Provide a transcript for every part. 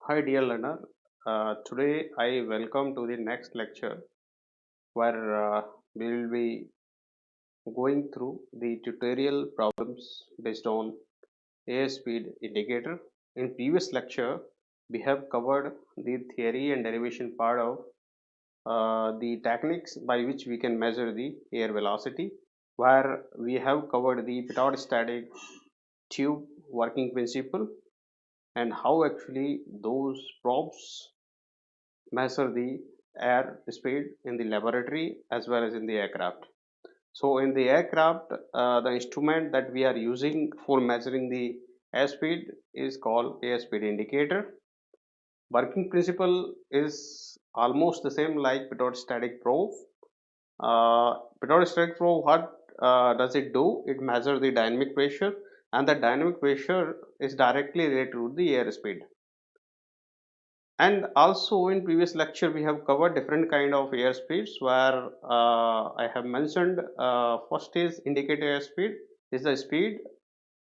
Hi dear learner, today I welcome to the next lecture where we will be going through the tutorial problems based on air speed indicator. In previous lecture, we have covered the theory and derivation part of the techniques by which we can measure the air velocity, where we have covered the Pitot static tube working principle and how actually those probes measure the air speed in the laboratory as well as in the aircraft. So in the aircraft, the instrument that we are using for measuring the airspeed is called airspeed indicator. Working principle is almost the same like Pitot static probe. Pitot static probe, what does it do? It measures the dynamic pressure, and the dynamic pressure is directly related to the airspeed. And also in previous lecture we have covered different kind of airspeeds where I have mentioned first is indicator airspeed is the speed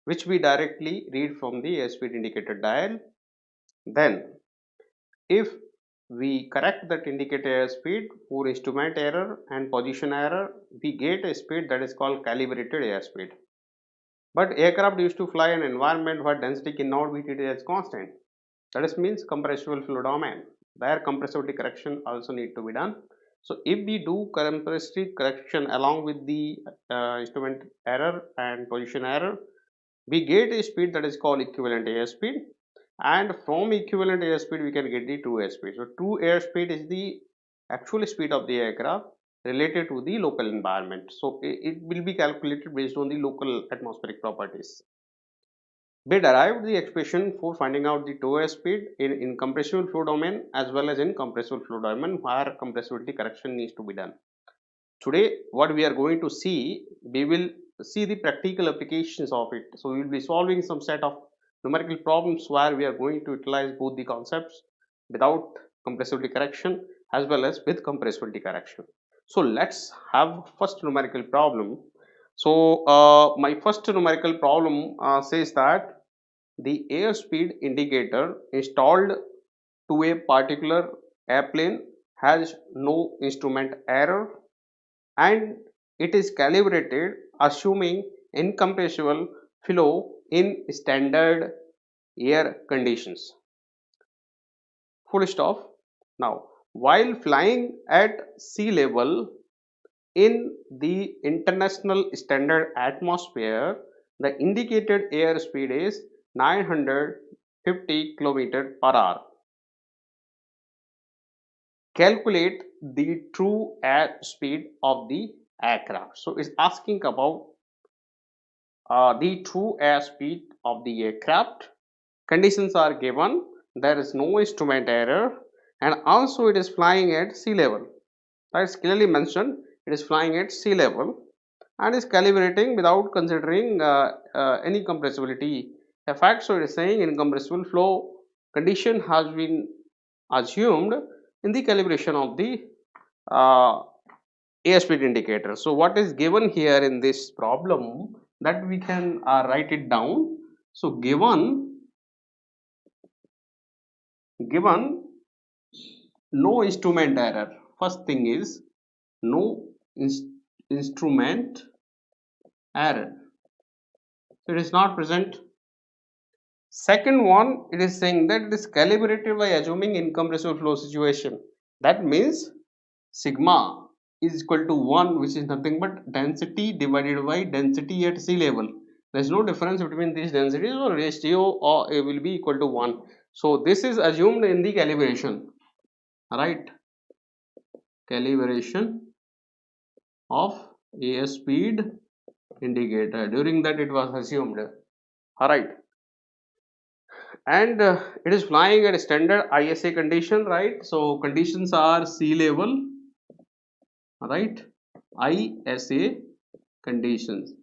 which we directly read from the airspeed indicator dial. Then if we correct that indicator airspeed for instrument error and position error, we get a speed that is called calibrated airspeed. But aircraft used to fly in an environment where density cannot be treated as constant. That is means compressible flow domain. There compressibility correction also need to be done. So if we do compressibility correction along with the instrument error and position error, we get a speed that is called equivalent airspeed, and from equivalent airspeed we can get the true airspeed. So true airspeed is the actual speed of the aircraft related to the local environment. So it will be calculated based on the local atmospheric properties. We derived the expression for finding out the tow speed in compressible flow domain as well as in compressible flow domain where compressibility correction needs to be done. Today, what we are going to see, we will see the practical applications of it. So, we will be solving some set of numerical problems where we are going to utilize both the concepts without compressibility correction as well as with compressibility correction. So, let's have first numerical problem. So, my first numerical problem says that the airspeed indicator installed to a particular airplane has no instrument error and it is calibrated assuming incompressible flow in standard air conditions. Full stop. Now, while flying at sea level in the international standard atmosphere, the indicated airspeed is 950 km per hour. Calculate the true air speed of the aircraft. So it's asking about the true airspeed of the aircraft. Conditions are given. There is no instrument error, and also it is flying at sea level. That is clearly mentioned. It is flying at sea level and is calibrating without considering any compressibility effect. So it is saying incompressible flow condition has been assumed in the calibration of the uh, airspeed indicator. So what is given here in this problem that we can write it down. So given no instrument error. First thing is no instrument error. So it is not present. Second one, it is saying that it is calibrated by assuming incompressible flow situation. That means sigma is equal to 1, which is nothing but density divided by density at sea level. There is no difference between these densities, or ratio or it will be equal to 1. So this is assumed in the calibration, right? Calibration of airspeed indicator. During that it was assumed. Alright. And it is flying at standard ISA condition, right? So conditions are sea level, right? ISA conditions.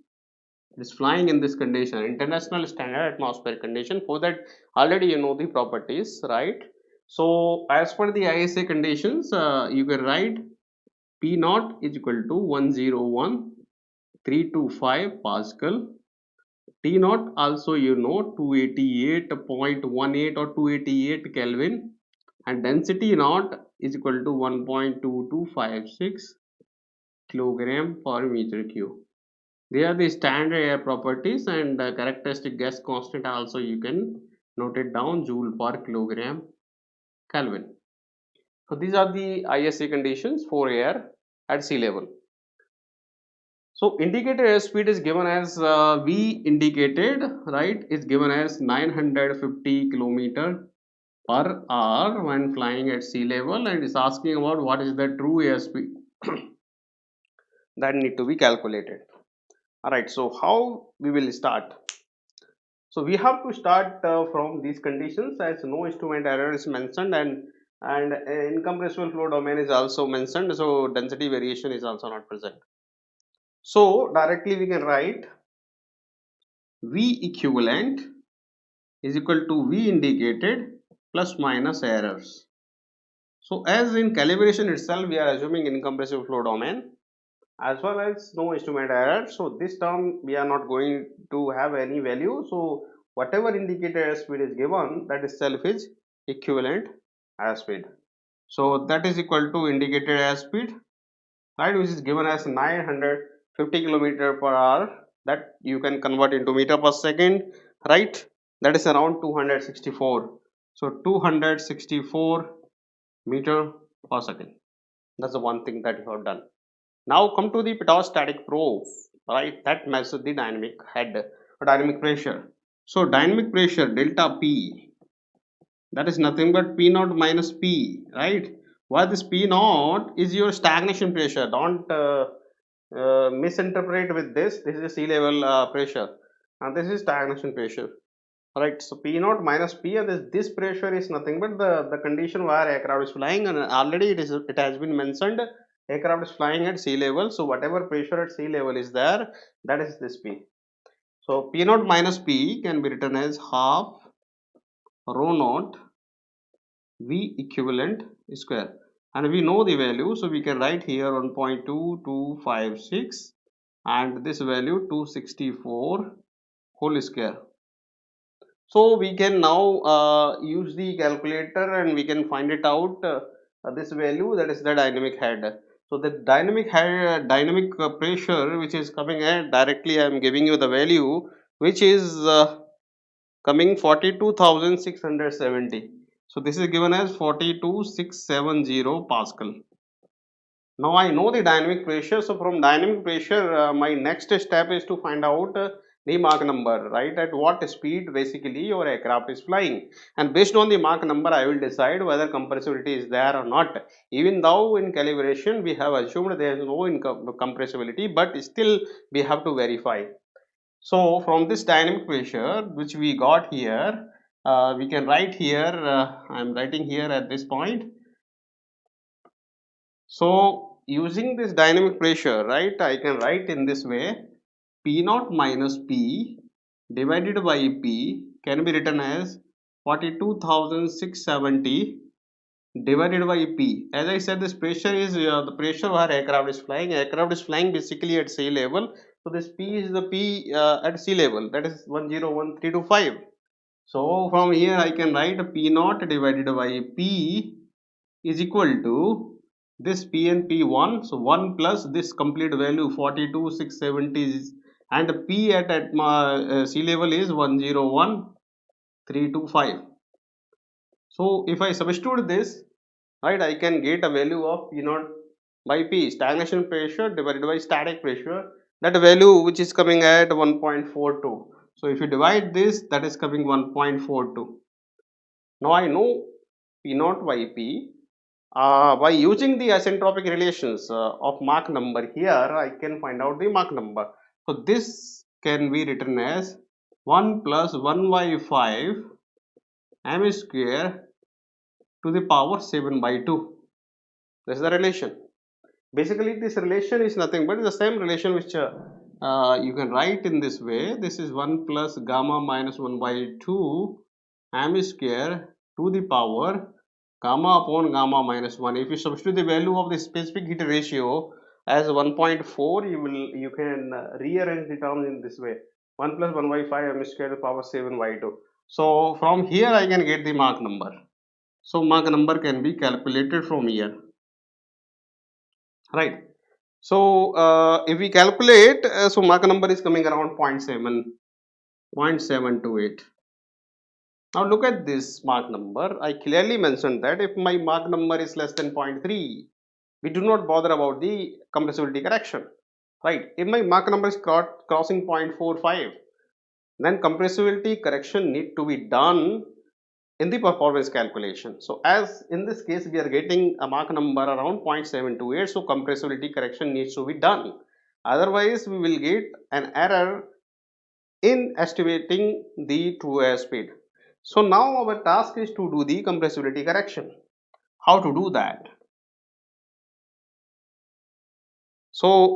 It is flying in this condition, international standard atmospheric condition. For that, already you know the properties, right? So as per the ISA conditions, you can write P naught is equal to 101,325 Pascal T naught also you know 288.18 or 288 Kelvin, and density naught is equal to 1.2256 kilogram per meter cube. They are the standard air properties, and the characteristic gas constant also you can note it down, joule per kilogram Kelvin. So these are the ISA conditions for air at sea level. So indicated airspeed is given as V indicated, right, is given as 950 kilometer per hour when flying at sea level, and is asking about what is the true airspeed that need to be calculated. Alright, so how we will start? So we have to start from these conditions, as no instrument error is mentioned, and incompressible flow domain is also mentioned, so density variation is also not present. So directly we can write V equivalent is equal to V indicated plus minus errors. So as in calibration itself, we are assuming incompressible flow domain as well as no instrument error. So this term we are not going to have any value. So whatever indicated airspeed is given, that itself is equivalent airspeed. So that is equal to indicated airspeed, right, which is given as 950 kilometer per hour, that you can convert into meter per second, right, that is around 264. So 264 meter per second. That's the one thing that you have done. Now come to the pedostatic probe, right, that measures the dynamic head or dynamic pressure. So dynamic pressure delta P, that is nothing but P naught minus P, right? Why this P naught is your stagnation pressure. Don't misinterpret with this. This is a sea level pressure, and this is stagnation pressure, right? So P naught minus P, and this pressure is nothing but the condition where aircraft is flying, and already it has been mentioned, aircraft is flying at sea level. So whatever pressure at sea level is there, that is this P. So P naught minus P can be written as half rho naught V equivalent square, and we know the value, so we can write here 1.2256 and this value 264 whole square. So we can now use the calculator and we can find it out, this value, that is the dynamic head. So the dynamic head, dynamic pressure which is coming at directly, I am giving you the value which is coming 42,670. So this is given as 42670 Pascal. Now I know the dynamic pressure. So from dynamic pressure, my next step is to find out the Mach number, right? At what speed basically your aircraft is flying, and based on the Mach number, I will decide whether compressibility is there or not. Even though in calibration we have assumed there is no compressibility, but still we have to verify. So from this dynamic pressure which we got here, we can write here, I am writing here at this point. So using this dynamic pressure, right, I can write in this way, P naught minus P divided by P can be written as 42,670 divided by P. As I said, this pressure is the pressure where aircraft is flying. Aircraft is flying basically at sea level. So this P is the P at sea level, that is 101325. So from here I can write P naught divided by P is equal to this P and P1. So 1 plus this complete value 42,670 and P at sea level is 101325. So if I substitute this, right, I can get a value of P naught by P, stagnation pressure divided by static pressure, that value which is coming at 1.42. So if you divide this, that is coming 1.42. Now I know P naught by P. By using the isentropic relations of Mach number here, I can find out the Mach number. So this can be written as 1 plus 1 by 5 m square to the power 7 by 2. This is the relation. Basically, this relation is nothing but the same relation which you can write in this way. This is 1 plus gamma minus 1 by 2 m square to the power gamma upon gamma minus 1. If you substitute the value of the specific heat ratio as 1.4, you can rearrange the terms in this way. 1 plus 1 by 5 m square to the power 7 y2. So from here I can get the Mach number. So Mach number can be calculated from here, right? So if we calculate, so Mach number is coming around 0.728. Now look at this Mach number. I clearly mentioned that if my Mach number is less than 0.3, we do not bother about the compressibility correction, right? If my Mach number is crossing 0.45, then compressibility correction need to be done in the performance calculation. So as in this case we are getting a Mach number around 0.728, so compressibility correction needs to be done. Otherwise we will get an error in estimating the true airspeed. So now our task is to do the compressibility correction. How to do that? So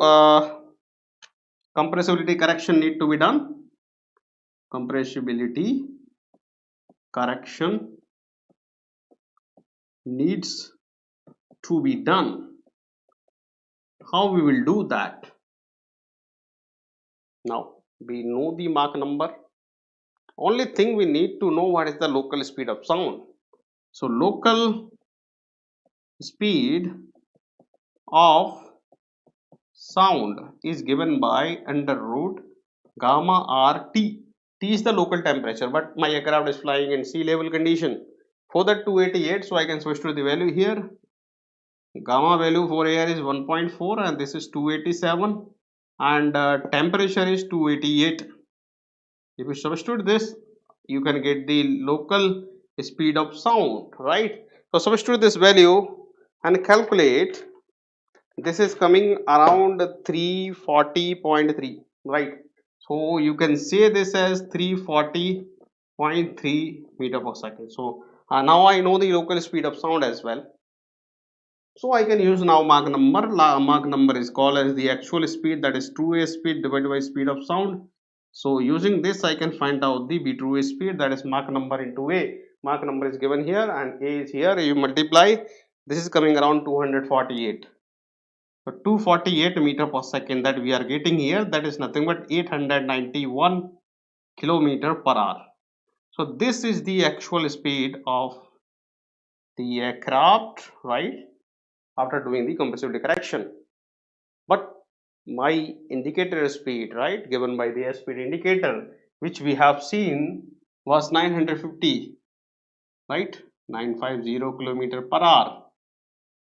compressibility correction need to be done. Compressibility correction needs to be done. How we will do that? Now we know the Mach number. Only thing we need to know what is the local speed of sound. So local speed of sound is given by under root gamma r t. T is the local temperature, but my aircraft is flying in sea level condition. For that 288, so I can switch to the value here. Gamma value for air is 1.4 and this is 287 and temperature is 288. If you substitute this, you can get the local speed of sound, right? So substitute this value and calculate. This is coming around 340.3, right? So you can say this as 340.3 meter per second. So now I know the local speed of sound as well. So I can use now Mach number. Mach number is called as the actual speed, that is true airspeed divided by speed of sound. So using this I can find out the B true speed, that is Mach number into A. Mach number is given here and A is here. You multiply. This is coming around 248. So 248 meter per second that we are getting here, that is nothing but 891 kilometer per hour. So this is the actual speed of the aircraft, right, after doing the compressibility correction. But my indicator speed, right, given by the airspeed indicator, which we have seen was 950, right, 950 kilometer per hour.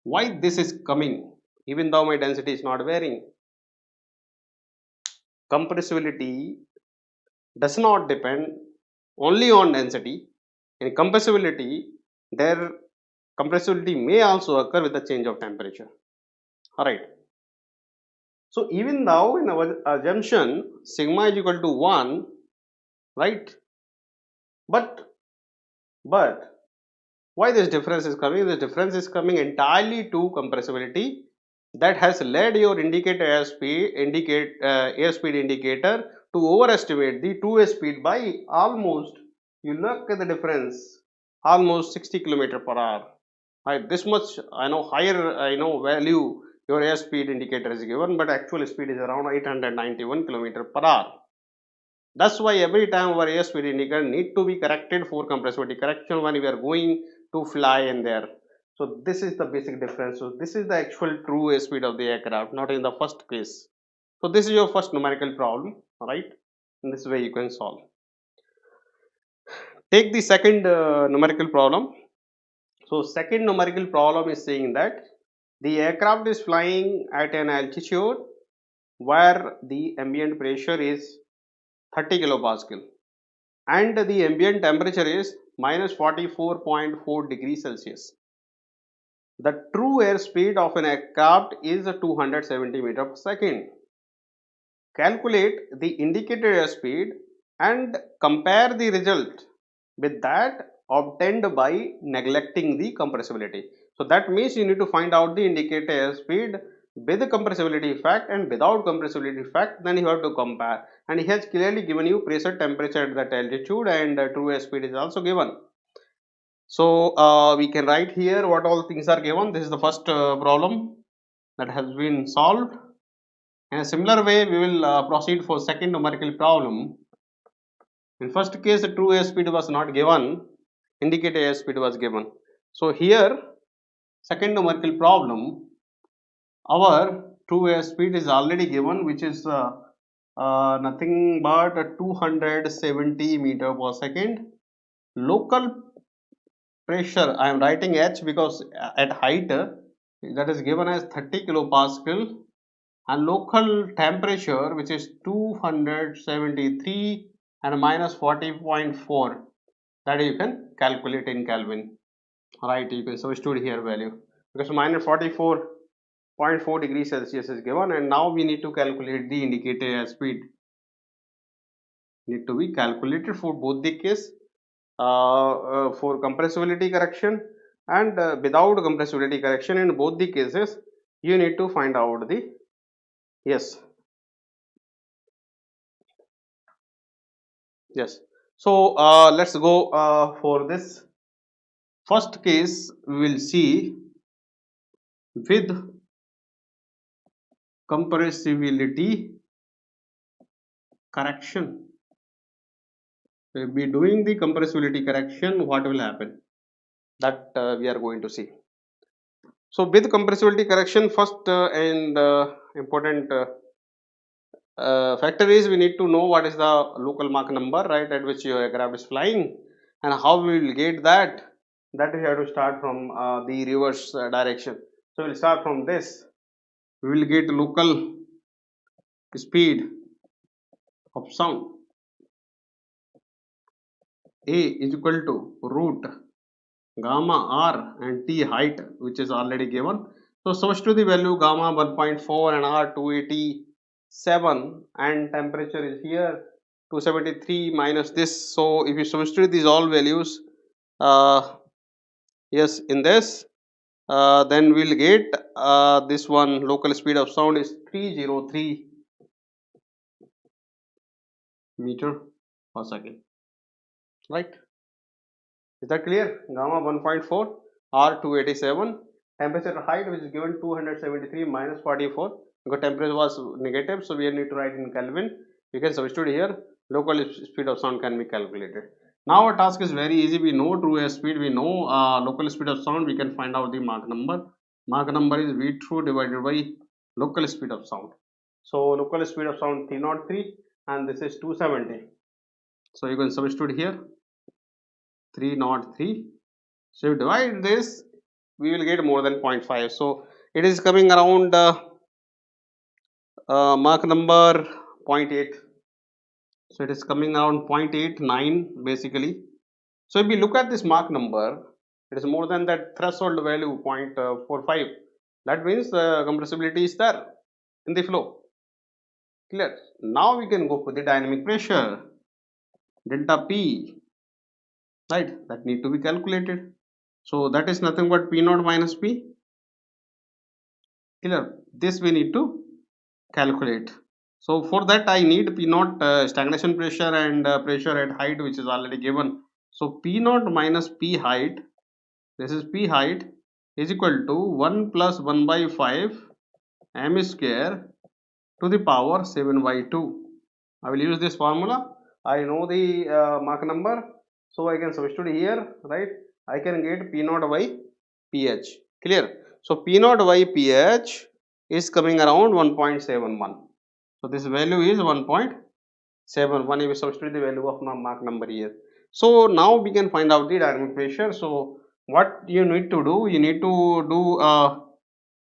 Why this is coming even though my density is not varying? Compressibility does not depend only on density. In compressibility, their compressibility may also occur with the change of temperature. Alright. So even though in our assumption sigma is equal to 1, right? But why this difference is coming? This difference is coming entirely to compressibility that has led your indicator airspeed indicator to overestimate the true speed by almost, you look at the difference, almost 60 kilometer per hour. Right, this much I know higher value your airspeed indicator is given, but actual speed is around 891 kilometer per hour. That's why every time our airspeed indicator need to be corrected for compressibility correction when we are going to fly in there. So this is the basic difference. So this is the actual true airspeed of the aircraft, not in the first case. So this is your first numerical problem, right? In this way you can solve. Take the second numerical problem. So second numerical problem is saying that the aircraft is flying at an altitude where the ambient pressure is 30 kilopascal and the ambient temperature is minus 44.4 degrees Celsius. The true airspeed of an aircraft is 270 meter per second. Calculate the indicated airspeed and compare the result with that obtained by neglecting the compressibility. So that means you need to find out the indicated airspeed with the compressibility effect and without compressibility effect, then you have to compare. And he has clearly given you pressure, temperature at that altitude, and true airspeed is also given. So we can write here what all things are given. This is the first problem that has been solved. In a similar way, we will proceed for second numerical problem. In first case, the true airspeed was not given, indicator airspeed was given. So here, second numerical problem, our true airspeed is already given, which is nothing but 270 meter per second. Local pressure, I am writing H because at height that is given as 30 kilopascal, and local temperature which is 273 and minus 40.4, that you can calculate in Kelvin, right? You can substitute here value because minus 44.4 degrees Celsius is given, and now we need to calculate the indicator airspeed. Need to be calculated for both the case, for compressibility correction and without compressibility correction. In both the cases you need to find out the, yes, yes. So let's go for this first case. We will see with compressibility correction. We'll be doing the compressibility correction. What will happen, that we are going to see. So with compressibility correction, first and important factor is we need to know what is the local Mach number, right, at which your aircraft is flying, and how we will get that. That we have to start from the reverse direction. So we'll start from this. We will get local speed of sound A is equal to root gamma r and t height, which is already given. So substitute the value gamma 1.4 and r 287, and temperature is here 273 minus this. So if you substitute these all values, yes, in this, then we'll get this one, local speed of sound is 303 meter per second, right? Is that clear? Gamma 1.4, r 287, temperature height which is given 273 minus 44, because temperature was negative, so we need to write in Kelvin. You can substitute here, local speed of sound can be calculated. Now our task is very easy. We know true airspeed, we know local speed of sound, we can find out the Mach number. Mach number is v true divided by local speed of sound. So local speed of sound 303 and this is 270. So you can substitute here 303. So if you divide this, we will get more than 0.5. So it is coming around Mach number 0.8. So it is coming around 0.89 basically. So if we look at this Mach number, it is more than that threshold value 0.45. That means the compressibility is there in the flow. Clear? Now we can go for the dynamic pressure, delta P, right? That need to be calculated. So that is nothing but P naught minus P. Clear? This we need to calculate. So for that I need P naught stagnation pressure and pressure at height, which is already given. So P naught minus P height, this is P height, is equal to 1 plus 1 by 5 m square to the power 7 by 2. I will use this formula. I know the Mach number, so I can substitute here, right? I can get P naught by pH. Clear? So P naught by pH is coming around 1.71. So this value is 1.71 if we substitute the value of Mach number here. So now we can find out the dynamic pressure. So what you need to do, you need to do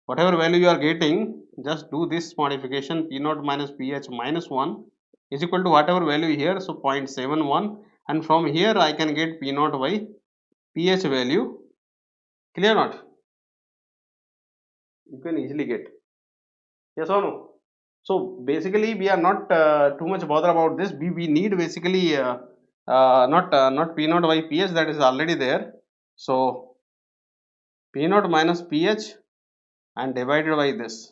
whatever value you are getting, just do this modification, P naught minus pH minus 1 is equal to whatever value here, so 0.71, and from here I can get P naught by pH value. Clear or not? You can easily get, yes or no? So basically we are not too much bother about this. We need basically not P naught by pH, that is already there. So P naught minus pH and divided by this.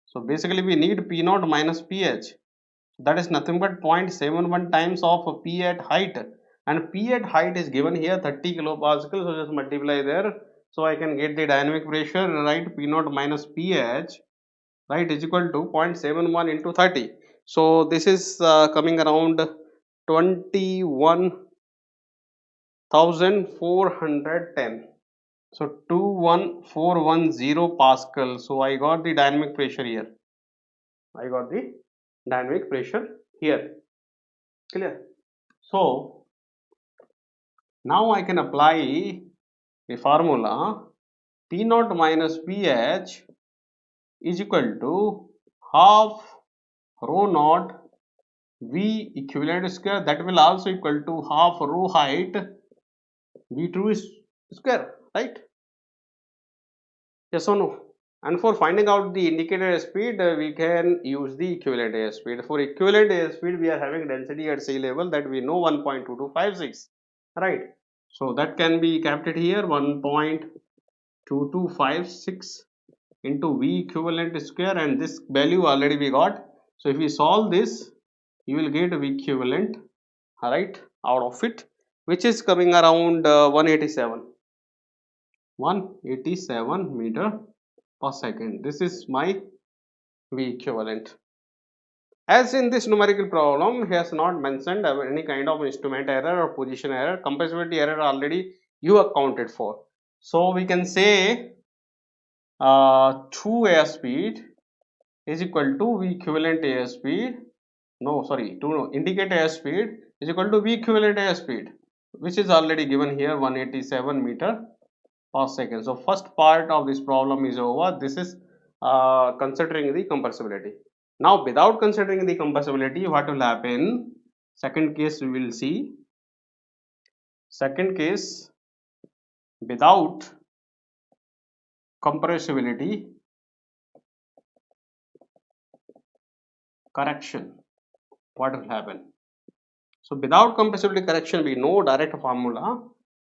So basically we need P naught minus pH, that is nothing but 0.71 times of P at height, and P at height is given here 30 kilopascal, so just multiply there. So I can get the dynamic pressure, right? P naught minus pH right, is equal to 0.71 into 30. So this is coming around 21,410. So 21410 Pascal. So I got the dynamic pressure here. I got the dynamic pressure here. Clear? So now I can apply the formula P naught minus PH is equal to half rho naught V equivalent square, that will also equal to half rho height V true square, right? Yes or no? And for finding out the indicator speed, we can use the equivalent airspeed. For equivalent airspeed, we are having density at sea level that we know 1.2256, right? So that can be captured here 1.2256 into V equivalent square, and this value already we got. So if we solve this, you will get V equivalent, right, out of it, which is coming around 187 meter per second. This is my V equivalent. As in this numerical problem, he has not mentioned any kind of instrument error or position error. Compressibility error already you accounted for. So we can say true airspeed is equal to V equivalent airspeed. No, sorry, to indicate airspeed is equal to V equivalent airspeed, which is already given here 187 meter per second. So first part of this problem is over. This is considering the compressibility. Now without considering the compressibility, what will happen? Second case we will see. Second case, without compressibility correction, what will happen? So without compressibility correction, we know direct formula,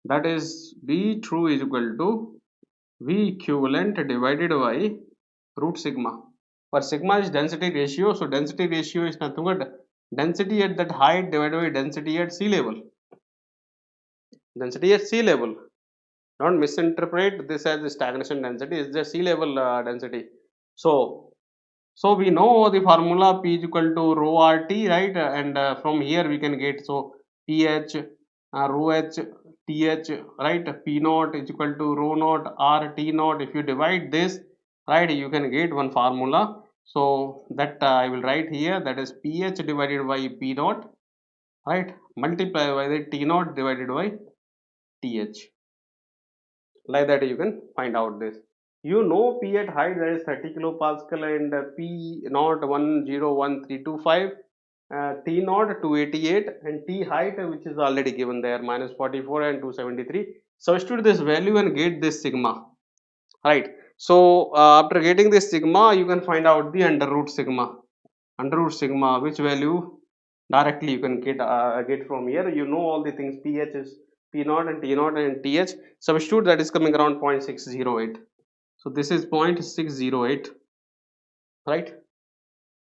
that is B true is equal to V equivalent divided by root sigma, where sigma is density ratio. So density ratio is nothing but density at that height divided by density at sea level. Density at sea level. Don't misinterpret this as the stagnation density. It's the sea level density. So we know the formula P is equal to rho RT, right? And from here we can get, so PH rho H TH, right? P naught is equal to rho naught R T naught. If you divide this, right, you can get one formula. So that I will write here, that is PH divided by P naught, right, multiply by the T naught divided by TH. Like that you can find out this. You know P at height, that is 30 kilopascal, and P naught 101325, T naught 288, and T height, which is already given there, minus 44 and 273. Substitute this value and get this sigma, right? So after getting this sigma, you can find out the under root sigma. Under root sigma, which value directly you can get from here. You know all the things. PH is P naught and T naught and TH. Substitute, that is coming around 0.608. So this is 0.608, right?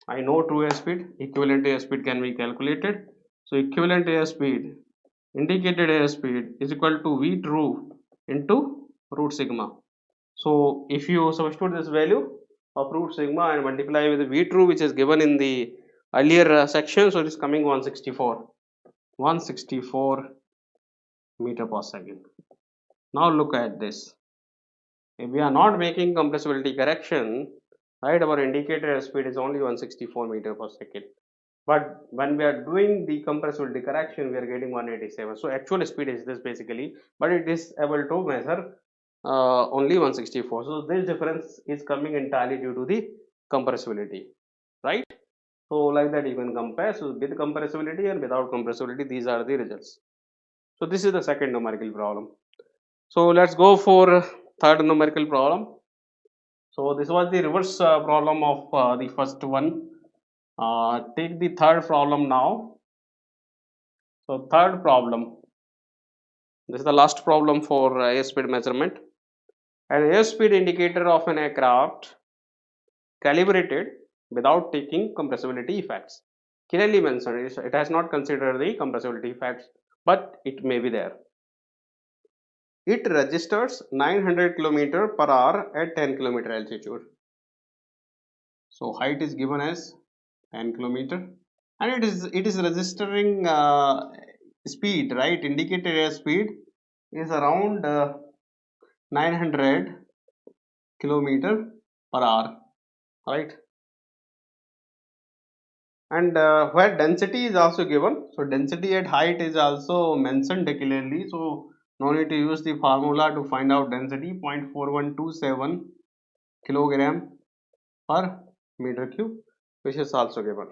I know true airspeed, equivalent airspeed can be calculated. So equivalent airspeed, indicated airspeed is equal to V true into root sigma. So if you substitute this value of root sigma and multiply with the V true, which is given in the earlier section, so it is coming 164 meter per second. Now look at this. If we are not making compressibility correction, right, our indicator speed is only 164 meter per second. But when we are doing the compressibility correction, we are getting 187. So actual speed is this basically, but it is able to measure only 164. So this difference is coming entirely due to the compressibility, right? So like that you can compare. So with compressibility and without compressibility, these are the results. So this is the second numerical problem. So let's go for third numerical problem. So this was the reverse problem of the first one. Take the third problem now. So third problem. This is the last problem for airspeed measurement. An airspeed indicator of an aircraft calibrated without taking compressibility effects. Clearly mentioned, it has not considered the compressibility effects, but it may be there. It registers 900 km per hour at 10 km altitude. So height is given as 10 kilometer, and it is registering speed, right? Indicated airspeed is around 900 kilometer per hour, right? And where density is also given, so density at height is also mentioned clearly, so no need to use the formula to find out density. 0.4127 kilogram per meter cube, which is also given.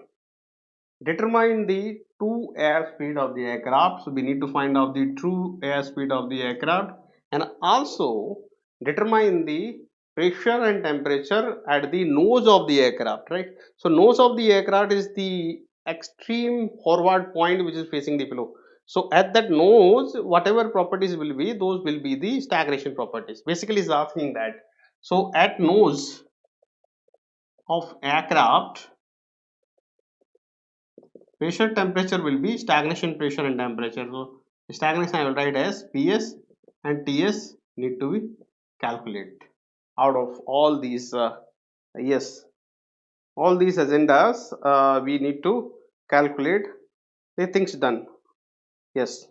Determine the true airspeed of the aircraft, so we need to find out the true airspeed of the aircraft, and also determine the pressure and temperature at the nose of the aircraft, right? So nose of the aircraft is the extreme forward point which is facing the flow. So at that nose, whatever properties will be, those will be the stagnation properties. Basically is asking that. So at nose of aircraft, pressure temperature will be stagnation pressure and temperature. So stagnation I will write as PS, and TS need to be calculated. Out of all these yes, all these agendas we need to calculate the things done. Yes.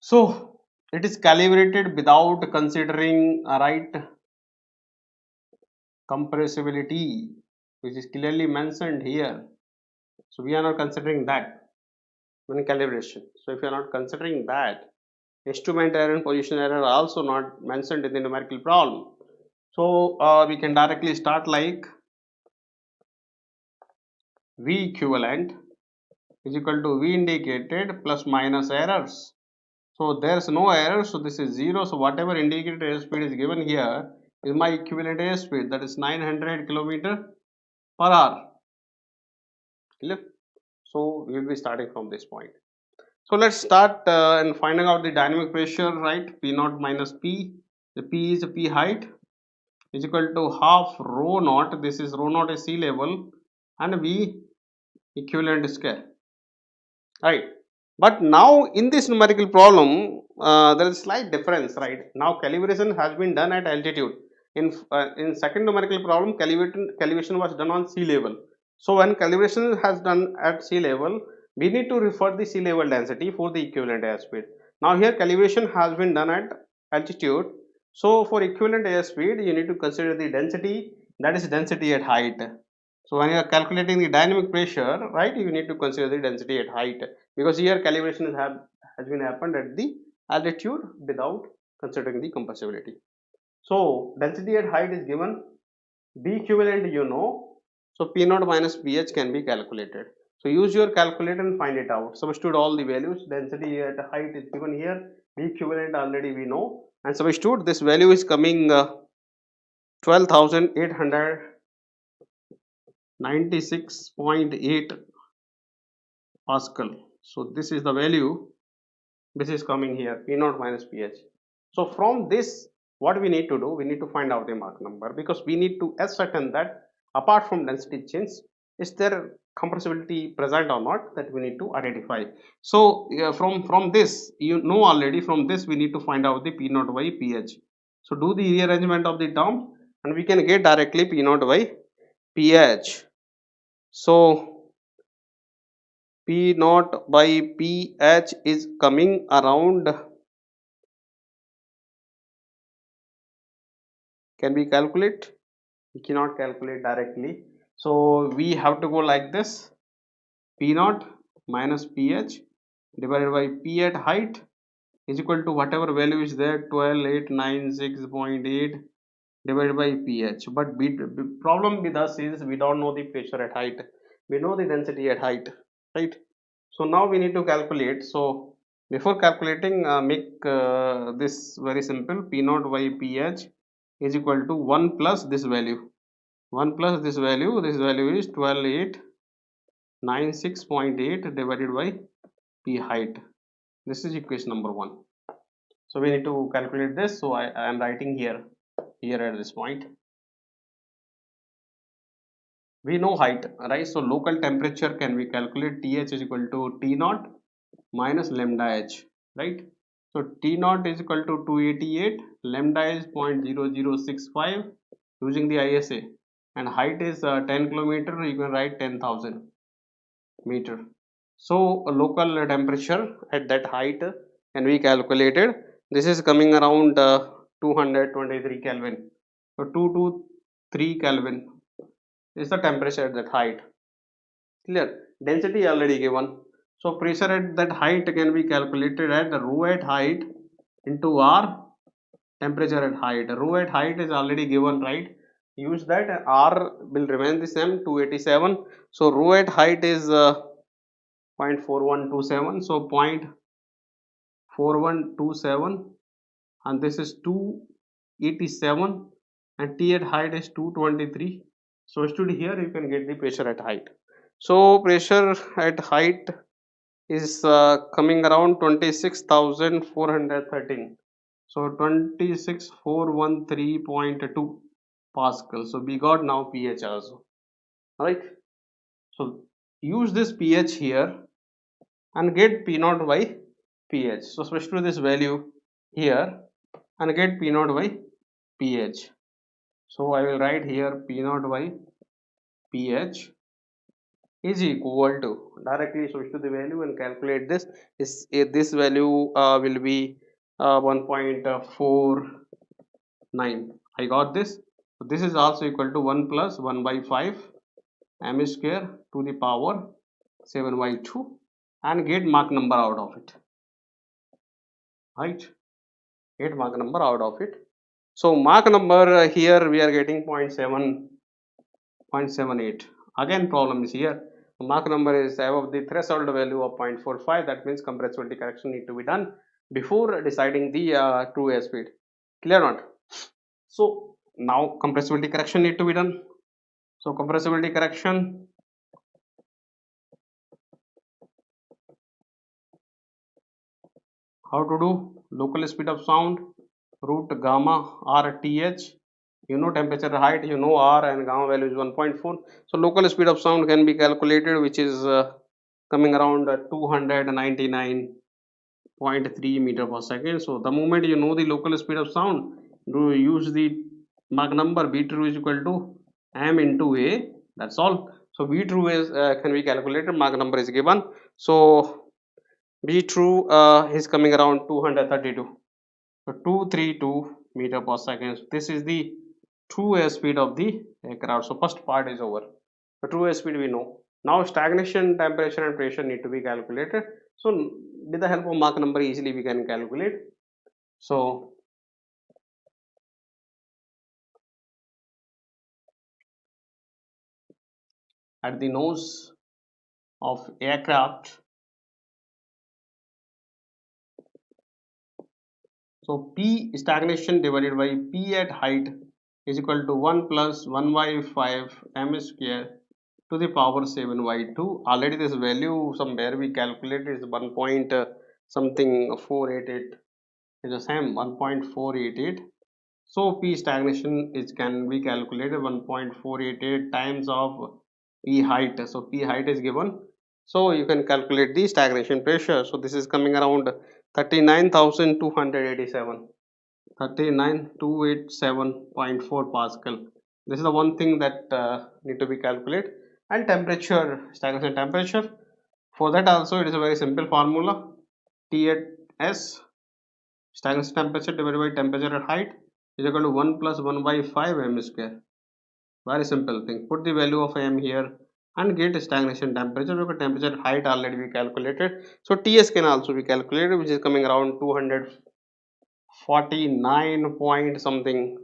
So it is calibrated without considering right compressibility, which is clearly mentioned here. So we are not considering that when calibration. So if you are not considering that, instrument error and position error are also not mentioned in the numerical problem. So we can directly start like V equivalent is equal to V indicated plus minus errors. So there's no error, so this is 0. So whatever indicated airspeed is given here is my equivalent airspeed, that is 900 kilometer per hour. Clear? So we will be starting from this point. So let's start and finding out the dynamic pressure, right? P naught minus P. The P is P height is equal to half rho naught. This is rho naught is sea level, and V equivalent square, right? But now in this numerical problem, there is slight difference, right? Now calibration has been done at altitude. In second numerical problem, calibration was done on sea level. So when calibration has done at sea level, we need to refer the sea level density for the equivalent airspeed. Now here calibration has been done at altitude. So for equivalent airspeed, you need to consider the density, that is density at height. So when you are calculating the dynamic pressure, right, you need to consider the density at height, because here calibration has been happened at the altitude without considering the compressibility. So density at height is given, B equivalent you know, so P naught minus PH can be calculated. So use your calculator and find it out. Substitute all the values. Density at height is given here, B equivalent already we know, and substitute this value is coming 12,896.8 Pascal. So this is the value which is coming here, P naught minus PH. So from this, what we need to do, we need to find out the Mach number, because we need to ascertain that apart from density change, is there compressibility present or not, that we need to identify. So from this, you know already, from this we need to find out the P naught by PH. So do the rearrangement of the term and we can get directly P naught by PH. So P naught by PH is coming around, can we calculate? We cannot calculate directly. So we have to go like this, P naught minus PH divided by P at height is equal to whatever value is there, 12,896.8 divided by PH. But problem with us is we don't know the pressure at height. We know the density at height, right? So now we need to calculate. So before calculating, make this very simple. P naught by PH is equal to 1 plus this value. 1 plus this value is 12,896.8 divided by P height. This is equation number 1. So we need to calculate this. So I am writing here at this point. We know height, right? So local temperature can be calculated. Th is equal to T naught minus lambda h, right? So T naught is equal to 288, lambda is 0.0065 using the ISA, and height is 10 kilometer. You can write 10,000 meter. So a local temperature at that height can be calculated. This is coming around 223 Kelvin. So 223 Kelvin is the temperature at that height. Clear? Density already given. So pressure at that height can be calculated at the rho at height into R temperature at height. Rho at height is already given, right? Use that. R will remain the same, 287. So rho at height is 0.4127. So 0.4127, and this is 287, and T at height is 223. So study here you can get the pressure at height. So pressure at height is coming around 26,413. So 26413.2 Pascal. So we got now pH also, right? So use this pH here and get P naught by pH. So switch to this value here and get P naught by pH. So I will write here P naught by pH is equal to, directly switch to the value and calculate this. This value will be 1.49. I got this. So this is also equal to 1 plus 1 by 5 m square to the power 7 by 2, and get Mach number out of it, right? Get Mach number out of it. So Mach number here we are getting 0.78. Again problem is here. Mach number is above the threshold value of 0.45. That means compressibility correction need to be done before deciding the true airspeed. Clear not? So now compressibility correction need to be done. So compressibility correction, how to do? Local speed of sound, root gamma RTH. You know temperature, height, you know R, and gamma value is 1.4. So local speed of sound can be calculated, which is coming around 299.3 meter per second. So the moment you know the local speed of sound, do use the Mach number. B true is equal to m into a. That's all. So B true is can be calculated. Mach number is given. So B true is coming around 232. So 232 meter per second. So this is the true airspeed of the aircraft. So first part is over. The true airspeed we know. Now stagnation, temperature and pressure need to be calculated. So with the help of Mach number easily we can calculate. So at the nose of aircraft, so P stagnation divided by P at height is equal to 1 plus 1 by 5 m square to the power 7 by 2. Already this value somewhere we calculated is 1 point something 488 is the same, 1.488. So P stagnation is can be calculated 1.488 times of P height. So P height is given. So you can calculate the stagnation pressure. So this is coming around 39,287. 39287.4 Pascal. This is the one thing that need to be calculated. And temperature, stagnation temperature. For that also it is a very simple formula. T at S, stagnation temperature divided by temperature at height, is equal to 1 plus 1 by 5 m square. Very simple thing. Put the value of m here and get stagnation temperature, because temperature at height already we calculated. So Ts can also be calculated, which is coming around 249 point something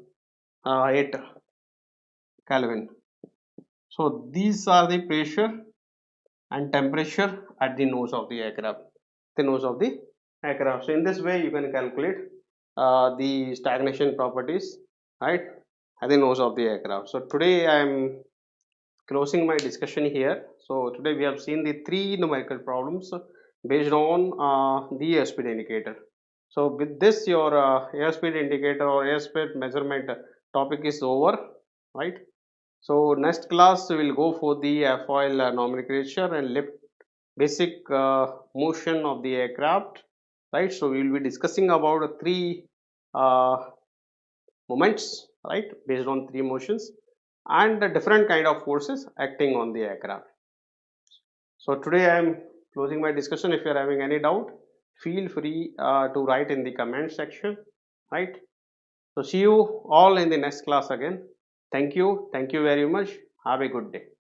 8 Kelvin. So these are the pressure and temperature at the nose of the aircraft. The nose of the aircraft. So in this way you can calculate the stagnation properties, right, at the nose of the aircraft. So today I am closing my discussion here. So today we have seen the three numerical problems based on the airspeed indicator. So with this your airspeed indicator or airspeed measurement topic is over, right? So next class we will go for the airfoil nomenclature and lift basic motion of the aircraft, right? So we will be discussing about three uh, moments, right, based on three motions and the different kind of forces acting on the aircraft. So today I am closing my discussion. If you are having any doubt, feel free to write in the comment section, right? So see you all in the next class again. Thank you very much. Have a good day.